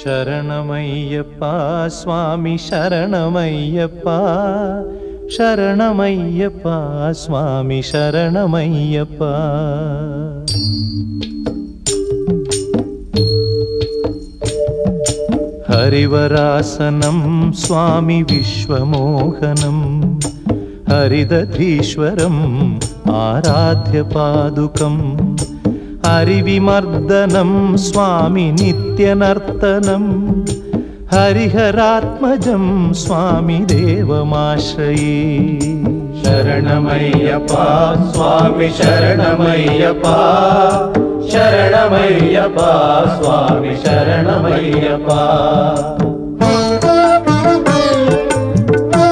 ശരണമയ്യപ്പ സ്വാമി ശരണമയ്യപ്പ ശരണമയ്യപ്പ സ്വാമി ശരണമയ്യപ്പ. ഹരിവരാസനം സ്വാമി വിശ്വമോഹനം ഹരിദധീശ്വരം ആരാധ്യപാദുകം ഹരിവിമർദ്ദനം സ്വാമി നിത്യനർത്തനം ഹരിഹരാത്മജം സ്വാമി ദേവമാശ്രയേ. ശരണമയ്യപ്പ സ്വാമി ശരണമയ്യപ്പ ശരണമയ്യപ്പ സ്വാമി ശരണമയ്യപ്പ.